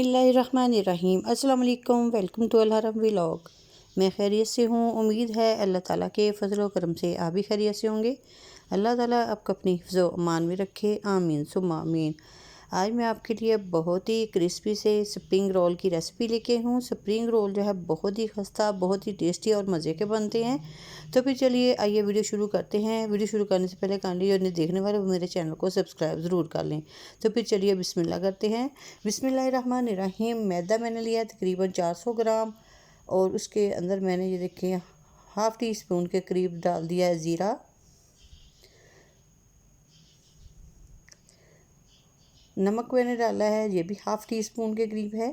बिस्मिल्लाहिर्रहमानिर्रहीम। अस्सलाम वालेकुम। वेलकम टू अल हरम व्लॉग। मैं खैरियत से हूँ। उम्मीद है अल्लाह ताला के फजल व करम से आप भी खैरियत से होंगे। अल्लाह ताला आपको अपनी हिफ्ज़ व अमान में रखे, आमीन सुम्मा आमीन। आज मैं आपके लिए बहुत ही क्रिस्पी से स्प्रिंग रोल की रेसिपी लेके हूँ। स्प्रिंग रोल जो है बहुत ही खस्ता, बहुत ही टेस्टी और मज़े के बनते हैं। तो फिर चलिए आइए वीडियो शुरू करते हैं। वीडियो शुरू करने से पहले काइंडली जो देखने वाले वो मेरे चैनल को सब्सक्राइब ज़रूर कर लें। तो फिर चलिए बिस्मिल्लाह करते हैं। बिस्मिल्लाहिर्रहमानिर्रहीम। मैदा मैंने लिया तकरीबन 400 ग्राम और उसके अंदर मैंने ये देखें हाफ़ टी स्पून के करीब डाल दिया है ज़ीरा। नमक मैंने डाला है, ये भी हाफ़ टी स्पून के करीब है।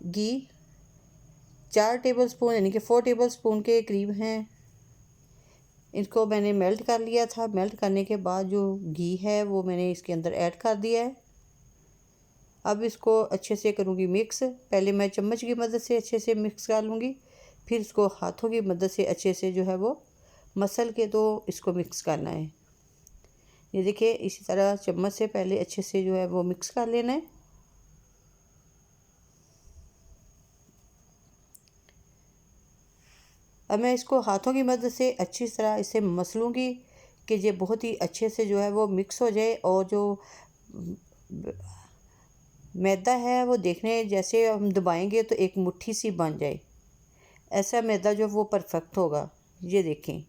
घी 4 टेबल स्पून यानी कि 4 टेबल स्पून के करीब हैं। इसको मैंने मेल्ट कर लिया था। मेल्ट करने के बाद जो घी है वो मैंने इसके अंदर ऐड कर दिया है। अब इसको अच्छे से करूँगी मिक्स। पहले मैं चम्मच की मदद से अच्छे से मिक्स कर लूँगी, फिर इसको हाथों की मदद से अच्छे से जो है वो मसल के तो इसको मिक्स करना है। ये देखिए इसी तरह चम्मच से पहले अच्छे से जो है वो मिक्स कर लेना है। अब मैं इसको हाथों की मदद से अच्छी तरह इसे मसलूँगी कि ये बहुत ही अच्छे से जो है वो मिक्स हो जाए और जो मैदा है वो देखने जैसे हम दबाएंगे तो एक मुट्ठी सी बन जाए, ऐसा मैदा जो वो परफेक्ट होगा। ये देखें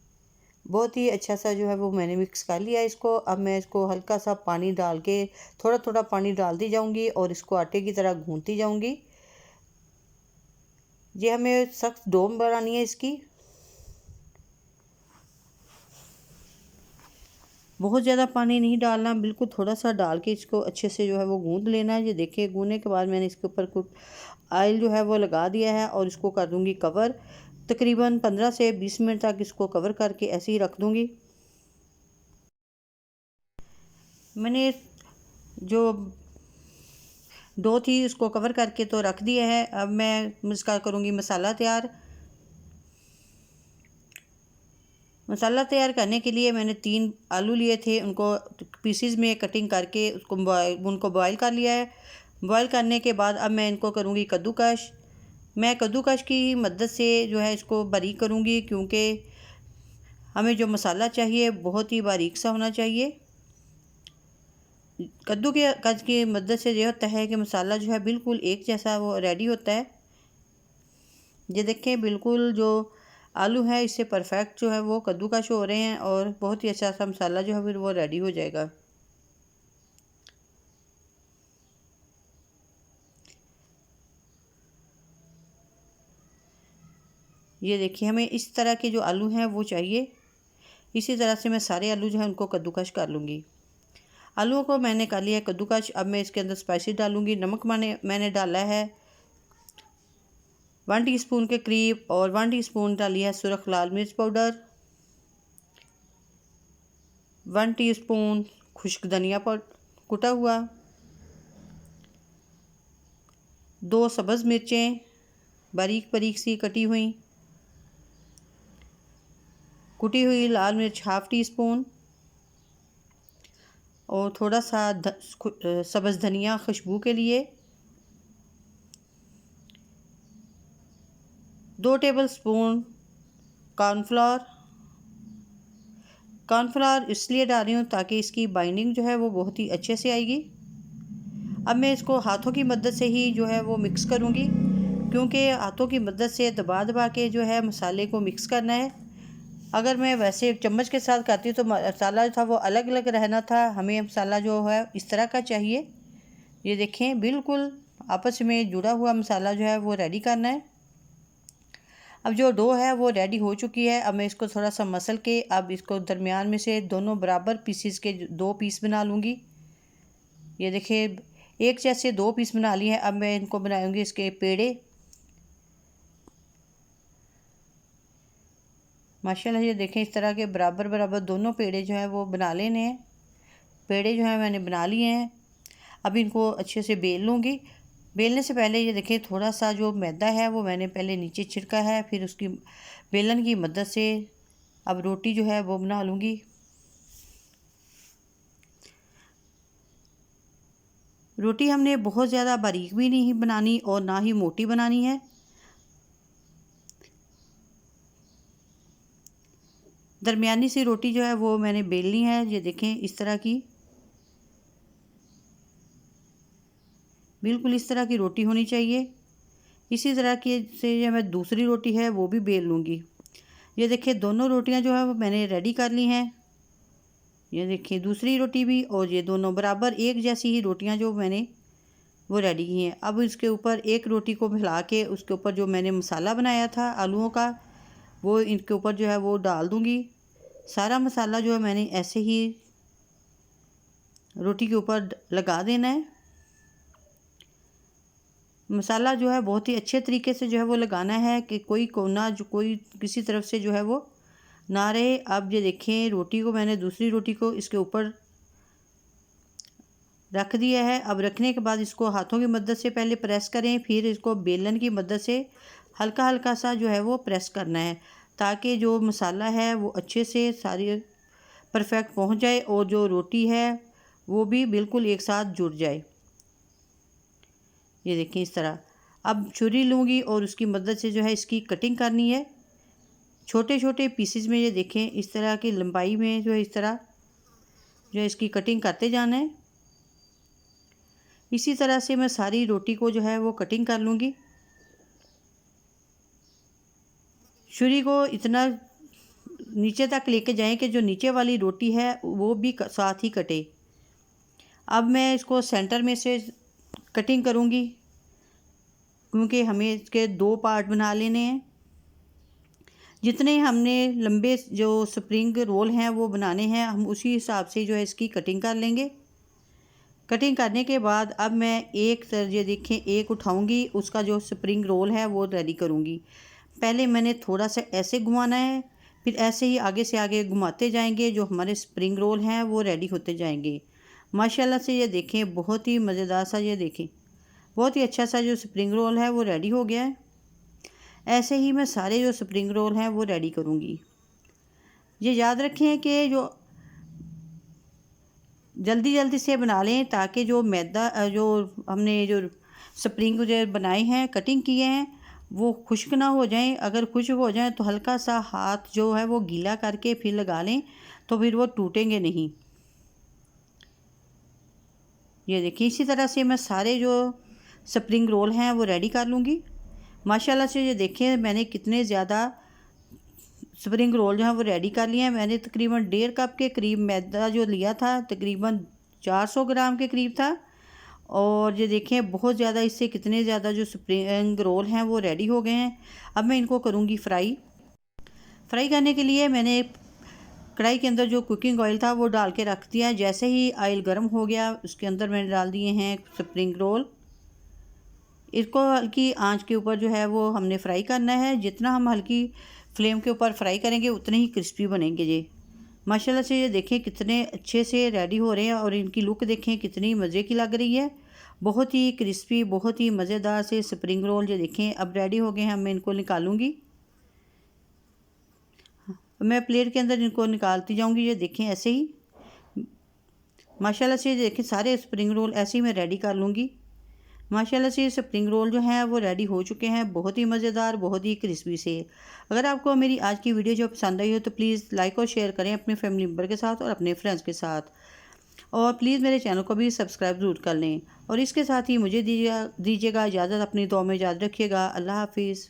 बहुत ही अच्छा सा जो है वो मैंने मिक्स कर लिया इसको। अब मैं इसको हल्का सा पानी डाल के थोड़ा थोड़ा पानी डालती जाऊंगी और इसको आटे की तरह गूंथती जाऊंगी। ये हमें सख्त डो बनानी है इसकी। बहुत ज़्यादा पानी नहीं डालना, बिल्कुल थोड़ा सा डाल के इसको अच्छे से जो है वो गूंथ लेना है। ये देखिए गूंथने के बाद मैंने इसके ऊपर कुछ ऑयल जो है वो लगा दिया है और इसको कर दूंगी कवर। तकरीबन 15 से 20 मिनट तक इसको कवर करके ऐसे ही रख दूंगी। मैंने जो डो थी उसको कवर करके तो रख दिया है। अब मैं इसका करूँगी मसाला तैयार। मसाला तैयार करने के लिए मैंने 3 आलू लिए थे, उनको पीसीज में कटिंग करके उनको बॉयल कर लिया है। बॉयल करने के बाद अब मैं इनको करूँगी कद्दूकश। मैं कद्दूकश की मदद से जो है इसको बारीक करूँगी, क्योंकि हमें जो मसाला चाहिए बहुत ही बारीक सा होना चाहिए। कद्दू के कश की मदद से ये होता है कि मसाला जो है बिल्कुल एक जैसा वो रेडी होता है। ये देखें बिल्कुल जो आलू है इससे परफेक्ट जो है वो कद्दूकश हो रहे हैं और बहुत ही अच्छा सा मसाला जो है फिर वो रेडी हो जाएगा। ये देखिए हमें इस तरह के जो आलू हैं वो चाहिए। इसी तरह से मैं सारे आलू जो है उनको कद्दूकश कर लूँगी। आलूओं को मैंने कर लिया कद्दूकश। अब मैं इसके अंदर स्पाइसेस डालूँगी। नमक मैंने डाला है 1 टीस्पून के करीब और 1 टीस्पून डाली है सुरख लाल मिर्च पाउडर, 1 टीस्पून खुश्क धनिया पाउडर कुटा हुआ, 2 सब्ज़ मिर्चें बारीक बारीक सी कटी हुई, कुटी हुई लाल मिर्च हाफ़ टी स्पून और थोड़ा सा सब्ज़ धनिया खुशबू के लिए, 2 टेबल स्पून कॉर्नफ्लोर। कॉर्नफ्लोर इसलिए डाल रही हूँ ताकि इसकी बाइंडिंग जो है वो बहुत ही अच्छे से आएगी। अब मैं इसको हाथों की मदद से ही जो है वो मिक्स करूँगी, क्योंकि हाथों की मदद से दबा दबा के जो है मसाले को मिक्स करना है। अगर मैं वैसे चम्मच के साथ खाती तो मसाला जो था वो अलग अलग रहना था। हमें मसाला जो है इस तरह का चाहिए। ये देखें बिल्कुल आपस में जुड़ा हुआ मसाला जो है वो रेडी करना है। अब जो डो है वो रेडी हो चुकी है। अब मैं इसको थोड़ा सा मसल के अब इसको दरमियान में से दोनों बराबर पीसेस के 2 पीस बना लूँगी। ये देखिए एक जैसे 2 पीस बना लिए हैं। अब मैं इनको बनाऊँगी इसके पेड़े। माशाल्लाह ये देखें इस तरह के बराबर बराबर दोनों पेड़े जो हैं वो बना लेने हैं। पेड़े जो हैं मैंने बना लिए हैं। अब इनको अच्छे से बेल लूँगी। बेलने से पहले ये देखिए थोड़ा सा जो मैदा है वो मैंने पहले नीचे छिड़का है, फिर उसकी बेलन की मदद से अब रोटी जो है वो बना लूँगी। रोटी हमने बहुत ज़्यादा बारीक भी नहीं बनानी और ना ही मोटी बनानी है। दरमियानी सी रोटी जो है वो मैंने बेलनी है। ये देखें इस तरह की, बिल्कुल इस तरह की रोटी होनी चाहिए। इसी तरह की से जो मैं दूसरी रोटी है वो भी बेल लूँगी। ये देखिए दोनों रोटियां जो है वो मैंने रेडी कर ली हैं। ये देखिए दूसरी रोटी भी, और ये दोनों बराबर एक जैसी ही रोटियां जो मैंने वो रेडी की हैं। अब इसके ऊपर एक रोटी को फैला के उसके ऊपर जो मैंने मसाला बनाया था आलूओं का, वो इनके ऊपर जो है वो डाल दूँगी। सारा मसाला जो है मैंने ऐसे ही रोटी के ऊपर लगा देना है। मसाला जो है बहुत ही अच्छे तरीके से जो है वो लगाना है कि कोई कोना जो कोई किसी तरफ से जो है वो ना रहे। अब ये देखें रोटी को मैंने दूसरी रोटी को इसके ऊपर रख दिया है। अब रखने के बाद इसको हाथों की मदद से पहले प्रेस करें, फिर इसको बेलन की मदद से हल्का हल्का सा जो है वो प्रेस करना है, ताकि जो मसाला है वो अच्छे से सारी परफेक्ट पहुंच जाए और जो रोटी है वो भी बिल्कुल एक साथ जुड़ जाए। ये देखें इस तरह। अब छुरी लूँगी और उसकी मदद से जो है इसकी कटिंग करनी है छोटे छोटे पीसेस में। ये देखें इस तरह की लंबाई में जो है इस तरह जो है इसकी कटिंग करते जाना है। इसी तरह से मैं सारी रोटी को जो है वो कटिंग कर लूँगी। छुरी को इतना नीचे तक लेके जाएं कि जो नीचे वाली रोटी है वो भी साथ ही कटे। अब मैं इसको सेंटर में से कटिंग करूँगी, क्योंकि हमें इसके दो पार्ट बना लेने हैं। जितने हमने लंबे जो स्प्रिंग रोल हैं वो बनाने हैं, हम उसी हिसाब से जो है इसकी कटिंग कर लेंगे। कटिंग करने के बाद अब मैं एक ये देखें एक उठाऊंगी, उसका जो स्प्रिंग रोल है वो रेडी करूँगी। पहले मैंने थोड़ा सा ऐसे घुमाना है, फिर ऐसे ही आगे से आगे घुमाते जाएंगे, जो हमारे स्प्रिंग रोल हैं वो रेडी होते जाएंगे। माशाल्लाह से ये देखें बहुत ही मज़ेदार सा, ये देखें बहुत ही अच्छा सा जो स्प्रिंग रोल है वो रेडी हो गया है। ऐसे ही मैं सारे जो स्प्रिंग रोल हैं वो रेडी करूँगी। ये याद रखें कि जो जल्दी जल्दी से बना लें, ताकि जो मैदा जो हमने जो स्प्रिंग जो बनाए हैं कटिंग किए हैं वो खुश्क ना हो जाएं। अगर खुश्क हो जाएं तो हल्का सा हाथ जो है वो गीला करके फिर लगा लें, तो फिर वो टूटेंगे नहीं। ये देखिए इसी तरह से मैं सारे जो स्प्रिंग रोल हैं वो रेडी कर लूँगी। माशाल्लाह से ये देखें मैंने कितने ज़्यादा स्प्रिंग रोल जो है वो रेडी कर लिए हैं। मैंने तकरीबन 1.5 कप के करीब मैदा जो लिया था, तकरीबन 400 ग्राम के करीब था। और ये देखें बहुत ज़्यादा, इससे कितने ज़्यादा जो स्प्रिंग रोल हैं वो रेडी हो गए हैं। अब मैं इनको करूँगी फ्राई। फ्राई करने के लिए मैंने कढ़ाई के अंदर जो कुकिंग ऑयल था वो डाल के रख दिया। जैसे ही ऑयल गर्म हो गया उसके अंदर मैंने डाल दिए हैं स्प्रिंग रोल। इसको हल्की आंच के ऊपर जो है वो हमने फ्राई करना है। जितना हम हल्की फ्लेम के ऊपर फ्राई करेंगे उतने ही क्रिस्पी बनेंगे। ये माशाल्लाह से ये देखें कितने अच्छे से रेडी हो रहे हैं, और इनकी लुक देखें कितनी मज़े की लग रही है। बहुत ही क्रिस्पी, बहुत ही मज़ेदार से स्प्रिंग रोल ये देखें अब रेडी हो गए हैं। मैं इनको निकालूंगी, मैं प्लेट के अंदर इनको निकालती जाऊंगी। ये देखें ऐसे ही माशाल्लाह से देखें सारे स्प्रिंग रोल ऐसे ही मैं रेडी कर लूँगी। माशाल्लाह से स्प्रिंग रोल जो हैं वो रेडी हो चुके हैं, बहुत ही मज़ेदार, बहुत ही क्रिस्पी से। अगर आपको मेरी आज की वीडियो जो पसंद आई हो तो प्लीज़ लाइक और शेयर करें अपने फैमिली मेम्बर के साथ और अपने फ्रेंड्स के साथ, और प्लीज़ मेरे चैनल को भी सब्सक्राइब ज़रूर कर लें। और इसके साथ ही मुझे दीजिएगा इजाज़त, अपनी दुआ में याद रखिएगा। अल्लाह हाफिज़।